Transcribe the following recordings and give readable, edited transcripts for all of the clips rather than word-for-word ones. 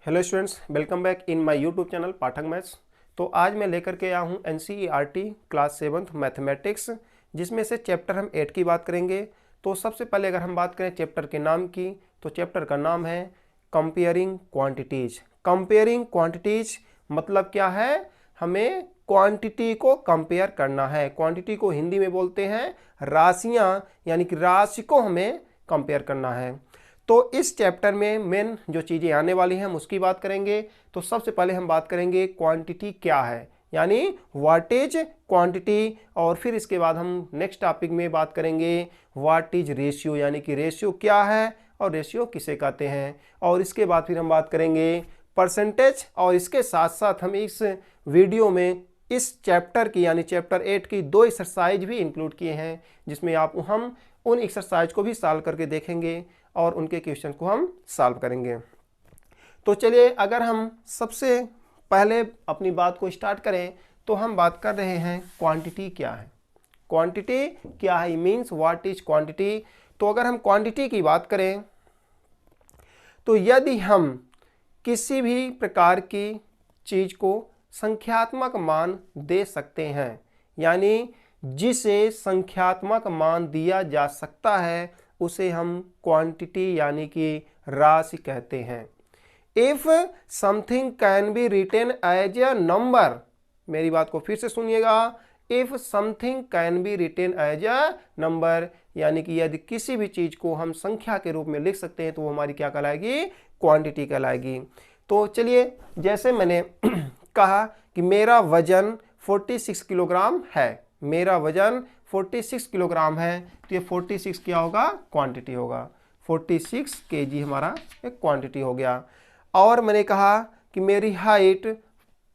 Hello students, welcome back in my YouTube channel Pathak maths. तो आज मैं लेकर के आया हूँ NCERT क्लास 7th मैथमेटिक्स, जिसमें से चैप्टर हम 8 की बात करेंगे। तो सबसे पहले अगर हम बात करें चैप्टर के नाम की, तो चैप्टर का नाम है कंपेयरिंग क्वांटिटीज। कंपेयरिंग क्वांटिटीज मतलब क्या है? हमें क्वांटिटी को कंपेयर करना है। क्वांटिटी को हिंदी में बोलते हैं राशियाँ, यानी कि राशि को हमें कंपेयर करना है। तो इस चैप्टर में मेन जो चीज़ें आने वाली हैं हम उसकी बात करेंगे। तो सबसे पहले हम बात करेंगे क्वांटिटी क्या है, यानी व्हाट इज क्वांटिटी। और फिर इसके बाद हम नेक्स्ट टॉपिक में बात करेंगे व्हाट इज रेशियो, यानी कि रेशियो क्या है और रेशियो किसे कहते हैं। और इसके बाद फिर हम बात करेंगे परसेंटेज। और इसके साथ साथ हम इस वीडियो में इस चैप्टर की यानी चैप्टर 8 की 2 एक्सरसाइज भी इंक्लूड किए हैं, जिसमें हम उन एक्सरसाइज को भी सॉल्व करके देखेंगे और उनके क्वेश्चन को हम सॉल्व करेंगे। तो चलिए, अगर हम सबसे पहले अपनी बात को स्टार्ट करें तो हम बात कर रहे हैं क्वांटिटी क्या है। क्वांटिटी क्या है मीन्स व्हाट इज क्वांटिटी। तो अगर हम क्वांटिटी की बात करें तो यदि हम किसी भी प्रकार की चीज को संख्यात्मक मान दे सकते हैं, यानी जिसे संख्यात्मक मान दिया जा सकता है, उसे हम क्वांटिटी यानी कि राशि कहते हैं। If something can be written as a number, मेरी बात को फिर से सुनिएगा, if something can be written as a number, यानी कि यदि किसी भी चीज को हम संख्या के रूप में लिख सकते हैं तो वो हमारी क्या कहलाएगी? क्वांटिटी कहलाएगी। तो चलिए, जैसे मैंने कहा कि मेरा वजन 46 किलोग्राम है, मेरा वजन 46 किलोग्राम है, तो ये 46 क्या होगा? क्वांटिटी होगा। 46 kg हमारा एक क्वांटिटी हो गया। और मैंने कहा कि मेरी हाइट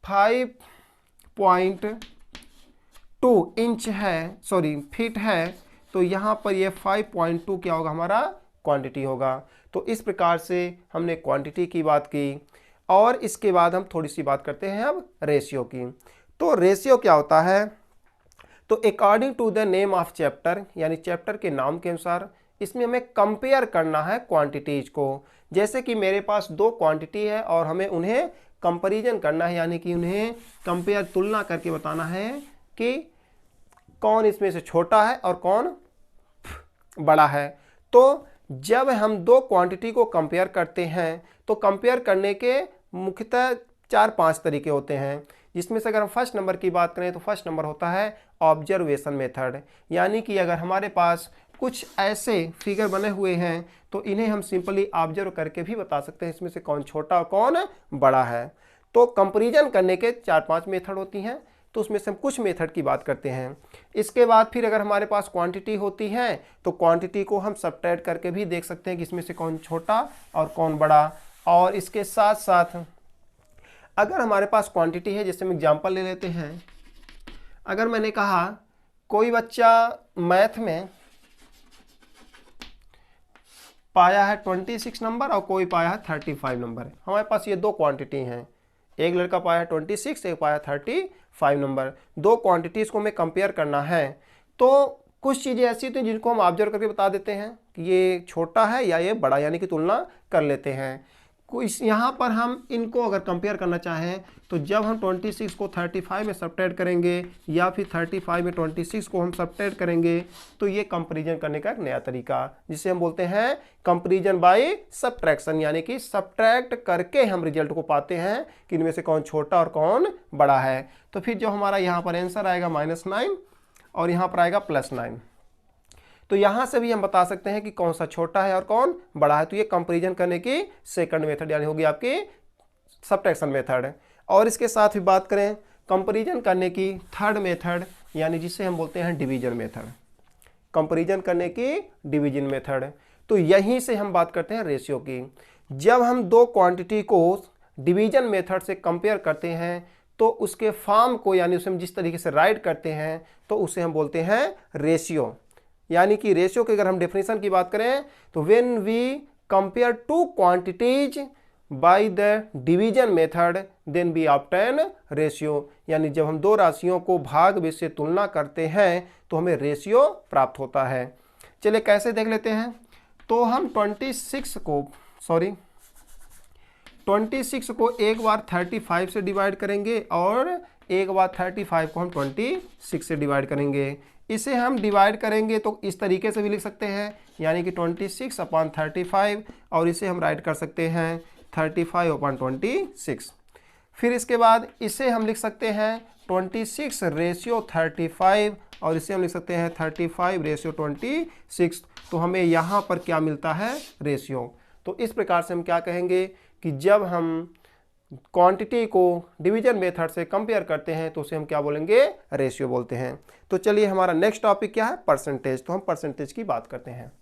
5.2 इंच है, सॉरी फीट है, तो यहाँ पर ये 5.2 क्या होगा? हमारा क्वांटिटी होगा। तो इस प्रकार से हमने क्वांटिटी की बात की। और इसके बाद हम थोड़ी सी बात करते हैं अब रेशियो की। तो रेशियो क्या होता है? तो according to the name of chapter, यानी चैप्टर के नाम के अनुसार इसमें हमें कंपेयर करना है क्वांटिटीज को। जैसे कि मेरे पास 2 क्वांटिटी है और हमें उन्हें कंपैरिजन करना है, यानी कि उन्हें कंपेयर तुलना करके बताना है कि कौन इसमें से छोटा है और कौन बड़ा है। तो जब हम 2 क्वांटिटी को कंपेयर करते हैं तो कंपेयर करने के मुख्यतः 4-5 तरीके होते हैं, जिसमें से अगर हम फर्स्ट नंबर की बात करें तो फर्स्ट नंबर होता है ऑब्जर्वेशन मेथड। यानी कि अगर हमारे पास कुछ ऐसे फिगर बने हुए हैं तो इन्हें हम सिंपली ऑब्जर्व करके भी बता सकते हैं इसमें से कौन छोटा और कौन बड़ा है। तो कंपैरिजन करने के 4-5 मेथड होती हैं, तो उसमें से हम कुछ मेथड की बात करते हैं। इसके बाद फिर अगर हमारे पास क्वांटिटी होती है तो क्वांटिटी को हम सबट्रैक्ट करके भी देख सकते हैं कि इसमें से कौन छोटा और कौन बड़ा। और इसके साथ साथ अगर हमारे पास क्वांटिटी है, जैसे हम एग्जांपल ले लेते हैं, अगर मैंने कहा कोई बच्चा मैथ में पाया है 26 नंबर और कोई पाया है 35 नंबर, हमारे पास ये 2 क्वांटिटी हैं, एक लड़का पाया है 26, एक पाया 35 नंबर। 2 क्वांटिटीज़ को हमें कंपेयर करना है। तो कुछ चीज़ें ऐसी होती हैं जिनको हम ऑब्जर्व करके बता देते हैं कि ये छोटा है या ये बड़ा, यानी कि तुलना कर लेते हैं। इस यहाँ पर हम इनको अगर कंपेयर करना चाहें तो जब हम 26 को 35 में सबट्रैक्ट करेंगे या फिर 35 में 26 को हम सबट्रैक्ट करेंगे, तो ये कंपैरिजन करने का एक नया तरीका, जिसे हम बोलते हैं कंपैरिजन बाय सबट्रैक्शन, यानी कि सबट्रैक्ट करके हम रिजल्ट को पाते हैं कि इनमें से कौन छोटा और कौन बड़ा है। तो फिर जो हमारा यहाँ पर आंसर आएगा -9 और यहाँ पर आएगा +9। तो यहाँ से भी हम बता सकते हैं कि कौन सा छोटा है और कौन बड़ा है। तो ये कंपैरिजन करने की सेकंड मेथड यानी होगी आपकी सबट्रैक्शन मेथड। और इसके साथ भी बात करें कंपैरिजन करने की थर्ड मेथड, यानी जिसे हम बोलते हैं डिवीजन मेथड। कंपैरिजन करने की डिवीजन मेथड, तो यहीं से हम बात करते हैं रेशियो की। जब हम 2 क्वांटिटी को डिवीजन मेथड से कंपेयर करते हैं तो उसके फॉर्म को, यानी उसे हम जिस तरीके से राइट करते हैं, तो उसे हम बोलते हैं रेशियो। यानी कि रेशियो की अगर हम डेफिनेशन की बात करें तो when we compare 2 quantities by the division method then we obtain ratio, यानी जब हम 2 राशियों को भाग वे से तुलना करते हैं तो हमें रेशियो प्राप्त होता है। चलिए कैसे देख लेते हैं। तो हम 26 26 को एक बार 35 से डिवाइड करेंगे और एक बार 35 को हम 26 से डिवाइड करेंगे। इसे हम डिवाइड करेंगे तो इस तरीके से भी लिख सकते हैं, यानी कि 26/35, और इसे हम राइट कर सकते हैं 35/26। फिर इसके बाद इसे हम लिख सकते हैं 26/35, और इसे हम लिख सकते हैं 35/26। तो हमें यहाँ पर क्या मिलता है, रेशियो। तो इस प्रकार से हम क्या कहेंगे कि जब हम क्वांटिटी को डिवीजन मेथड से कंपेयर करते हैं तो उसे हम क्या बोलेंगे, रेशियो बोलते हैं। तो चलिए हमारा नेक्स्ट टॉपिक क्या है, परसेंटेज। तो हम परसेंटेज की बात करते हैं।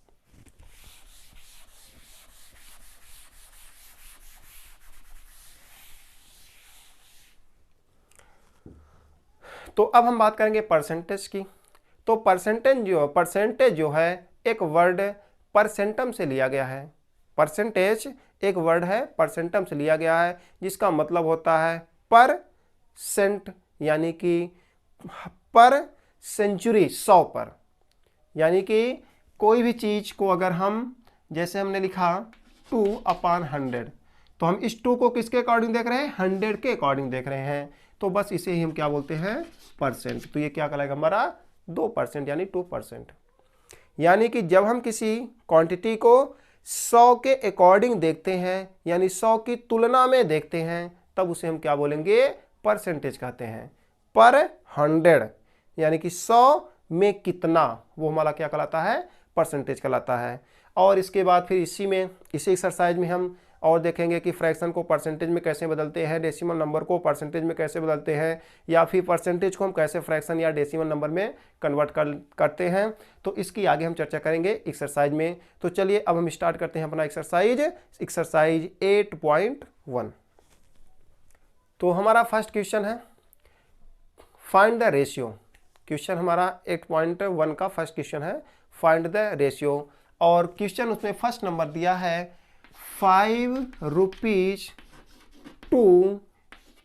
तो अब हम बात करेंगे परसेंटेज की। तो परसेंटेज जो है एक वर्ड परसेंटम से लिया गया है। परसेंटेज एक वर्ड है परसेंटम से लिया गया है, जिसका मतलब होता है पर सेंट, यानी कि पर सेंचुरी, 100 पर। यानी कि कोई भी चीज को अगर हम, जैसे हमने लिखा 2/100, तो हम इस 2 को किसके अकॉर्डिंग देख रहे हैं, 100 के अकॉर्डिंग देख रहे हैं। तो बस इसे ही हम क्या बोलते हैं, परसेंट। तो ये क्या कहलाएगा हमारा 2%, यानी 2%। यानी कि जब हम किसी क्वांटिटी को 100 के अकॉर्डिंग देखते हैं, यानी 100 की तुलना में देखते हैं, तब उसे हम क्या बोलेंगे, परसेंटेज कहते हैं। पर 100 यानी कि 100 में कितना, वो हमारा क्या कहलाता है, परसेंटेज कहलाता है। और इसके बाद फिर इसी एक्सरसाइज में हम और देखेंगे कि फ्रैक्शन को परसेंटेज में कैसे बदलते हैं, डेसिमल नंबर को परसेंटेज में कैसे बदलते हैं, या फिर परसेंटेज को हम कैसे फ्रैक्शन या डेसिमल नंबर में कन्वर्ट करते हैं। तो इसकी आगे हम चर्चा करेंगे एक्सरसाइज में। तो चलिए अब हम स्टार्ट करते हैं अपना एक्सरसाइज 8.1। तो हमारा फर्स्ट क्वेश्चन है फाइंड द रेशियो। क्वेश्चन हमारा 8.1 का फर्स्ट क्वेश्चन है, फाइंड द रेशियो। और क्वेश्चन उसमें फर्स्ट नंबर दिया है 5 रुपीज टू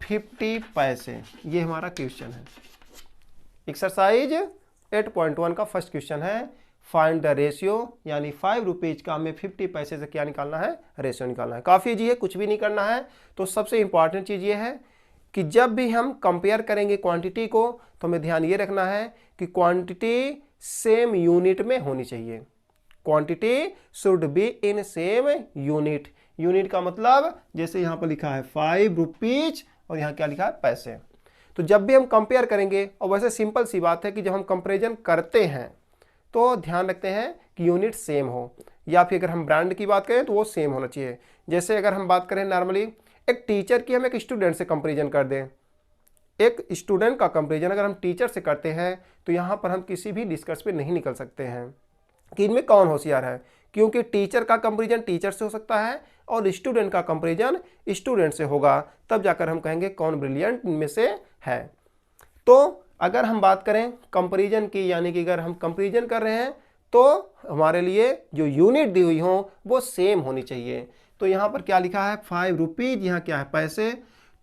50 पैसे। ये हमारा क्वेश्चन है। एक्सरसाइज 8.1 का फर्स्ट क्वेश्चन है, फाइंड द रेशियो, यानी 5 रुपीज का हमें 50 पैसे से क्या निकालना है, रेशियो निकालना है। काफ़ी इजी है, कुछ भी नहीं करना है। तो सबसे इंपॉर्टेंट चीज़ ये है कि जब भी हम कंपेयर करेंगे क्वांटिटी को, तो हमें ध्यान ये रखना है कि क्वांटिटी सेम यूनिट में होनी चाहिए। Quantity should be in same unit. Unit का मतलब जैसे यहाँ पर लिखा है 5 रुपीज और यहाँ क्या लिखा है, पैसे। तो जब भी हम कंपेयर करेंगे, और वैसे सिंपल सी बात है कि जब हम कंपैरिजन करते हैं तो ध्यान रखते हैं कि यूनिट सेम हो, या फिर अगर हम ब्रांड की बात करें तो वो सेम होना चाहिए। जैसे अगर हम बात करें नॉर्मली एक टीचर की हम एक स्टूडेंट से कंपेरिजन कर दें, एक स्टूडेंट का कंपेरिजन अगर हम टीचर से करते हैं, तो यहाँ पर हम किसी भी डिस्कस पे नहीं निकल सकते हैं कि इनमें कौन होशियार है, क्योंकि टीचर का कंपैरिजन टीचर से हो सकता है और स्टूडेंट का कंपैरिजन स्टूडेंट से होगा, तब जाकर हम कहेंगे कौन ब्रिलियंट इनमें से है। तो अगर हम बात करें कंपैरिजन की, यानी कि अगर हम कंपैरिजन कर रहे हैं तो हमारे लिए जो यूनिट दी हुई हो वो सेम होनी चाहिए। तो यहाँ पर क्या लिखा है 5 रुपीज, यहाँ क्या है, पैसे।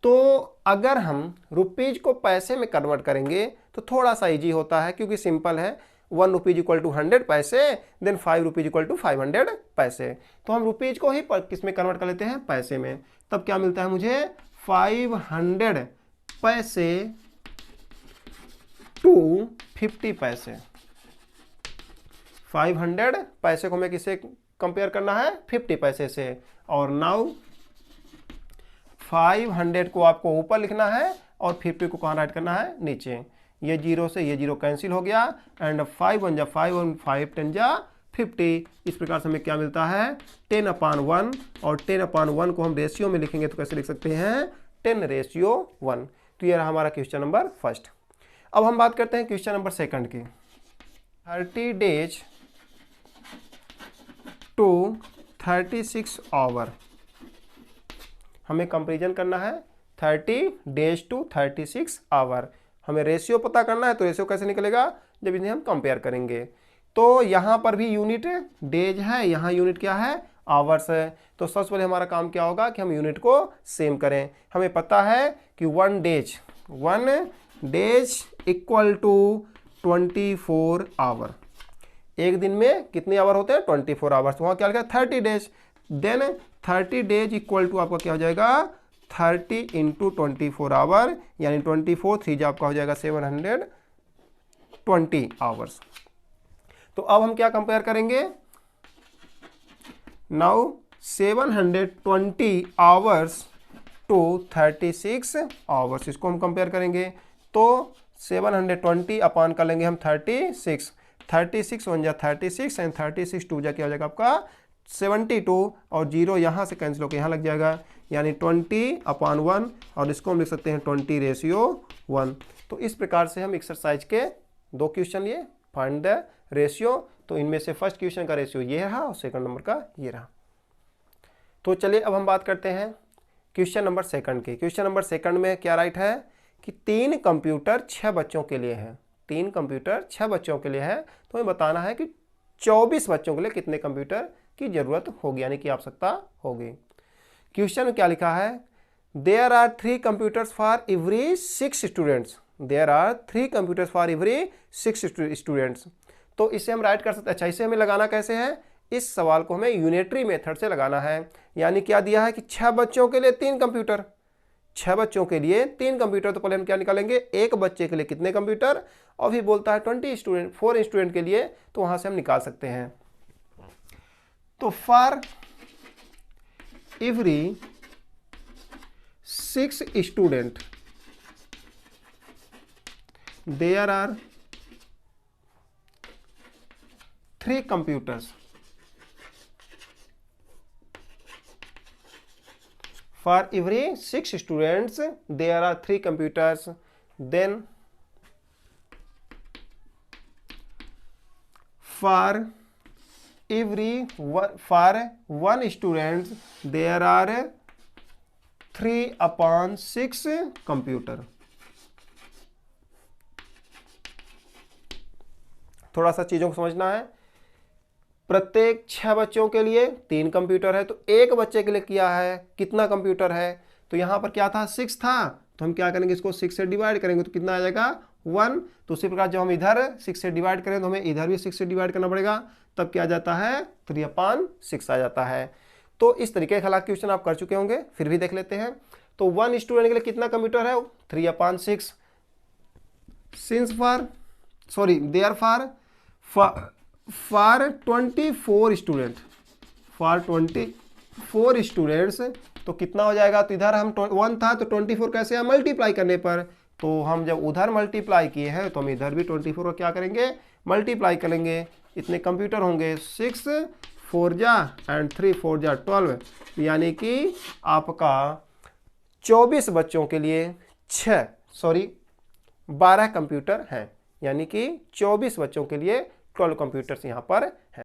तो अगर हम रुपीज को पैसे में कन्वर्ट करेंगे तो थोड़ा सा इजी होता है, क्योंकि सिंपल है, 1 रुपीज इक्वल टू 100 पैसे, देन 5 रुपीज इक्वल टू 500 पैसे। तो हम रुपीज को ही किस में कन्वर्ट कर लेते हैं, पैसे में। तब क्या मिलता है मुझे, 500 पैसे टू 50 पैसे। 500 पैसे को हमें किससे कंपेयर करना है, 50 पैसे से। और नाउ 500 को आपको ऊपर लिखना है और 50 को कहाँ राइट करना है, नीचे। ये 0 से ये 0 कैंसिल हो गया, एंड 5 1 जा 5 और 5 10 जा 50। इस प्रकार से हमें क्या मिलता है, 10/1। और 10/1 को हम रेशियो में लिखेंगे तो कैसे लिख सकते हैं, 10/1। तो ये रहा हमारा क्वेश्चन नंबर फर्स्ट। अब हम बात करते हैं क्वेश्चन नंबर सेकंड की। 30 days to 36 आवर। हमें कंपैरिजन करना है 30 days to 36 आवर। हमें रेशियो पता करना है, तो रेशियो कैसे निकलेगा, जब इन्हें हम कंपेयर करेंगे। तो यहाँ पर भी यूनिट डेज है, यहाँ यूनिट क्या है, आवर्स है। तो सबसे पहले हमारा काम क्या होगा कि हम यूनिट को सेम करें। हमें पता है कि 1 डेज इक्वल टू 24 आवर। एक दिन में कितने आवर होते हैं, 24 आवर्स। वहाँ क्या लिखा है, 30 days. Then 30 days equal to आपका क्या हो जाएगा 30 इंटू 24 आवर, यानी 24 3 आपका हो जाएगा 720 आवर्स। तो अब हम क्या कंपेयर करेंगे, नाउ 720 आवर्स टू 36 आवर्स, इसको हम कंपेयर करेंगे। तो 720 अपान कर लेंगे हम 36, 36 1 जा 36 एंड 36 2 जा क्या हो जाएगा आपका 72, और 0 यहाँ से कैंसिल होकर यहाँ लग जाएगा, यानी 20/1, और इसको हम लिख सकते हैं 20:1। तो इस प्रकार से हम एक्सरसाइज के 2 क्वेश्चन लिए, फाइंड द रेशियो। तो इनमें से फर्स्ट क्वेश्चन का रेशियो ये रहा और सेकंड नंबर का ये रहा। तो चलिए अब हम बात करते हैं क्वेश्चन नंबर सेकंड के। क्वेश्चन नंबर सेकंड में क्या राइट है कि 3 कंप्यूटर 6 बच्चों के लिए है। 3 कंप्यूटर 6 बच्चों के लिए है, तो हमें बताना है कि 24 बच्चों के लिए कितने कंप्यूटर की जरूरत होगी, यानी कि आवश्यकता होगी। क्वेश्चन में क्या लिखा है, there are 3 computers for every 6 students. There are 3 computers for every 6 students. तो इसे हम राइट कर सकते हैं। अच्छा, इसे हमें लगाना कैसे है, इस सवाल को हमें यूनिटरी मेथड से लगाना है। यानी क्या दिया है कि 6 बच्चों के लिए 3 कंप्यूटर, 6 बच्चों के लिए 3 कंप्यूटर। तो पहले हम क्या निकालेंगे, एक बच्चे के लिए कितने कंप्यूटर, और भी बोलता है 20 स्टूडेंट 4 स्टूडेंट के लिए, तो वहां से हम निकाल सकते हैं। तो for every 6 student there are 3 computers. For every 6 students, there are 3 computers. Then, for one student, there are 3/6 computer. थोड़ा सा चीजों को समझना है। प्रत्येक 6 बच्चों के लिए 3 कंप्यूटर है, तो एक बच्चे के लिए क्या है, कितना कंप्यूटर है, तो यहां पर क्या था 6 था, तो हम क्या करेंगे, इसको 6 से डिवाइड करेंगे तो कितना आ जाएगा 1। तो उसी प्रकार जब हम इधर 6 से डिवाइड करें तो हमें इधर भी 6 से डिवाइड करना पड़ेगा, तब क्या आ जाता है 3/6 आ जाता है। तो इस तरीके का क्वेश्चन आप कर चुके होंगे, फिर भी देख लेते हैं। तो 1 स्टूडेंट के लिए कितना कंप्यूटर है, 3/6। Since there for 24 student, for 24 students, तो कितना हो जाएगा, तो इधर हम 1 था तो 24 कैसे है, मल्टीप्लाई करने पर। तो हम जब उधर मल्टीप्लाई किए हैं तो हम इधर भी 24 को क्या करेंगे, मल्टीप्लाई करेंगे। इतने कंप्यूटर होंगे 6 4 जा एंड 3 4 जा 12, यानी कि आपका 24 बच्चों के लिए 12 कंप्यूटर हैं, यानी कि 24 बच्चों के लिए 12 कंप्यूटर्स यहाँ पर हैं।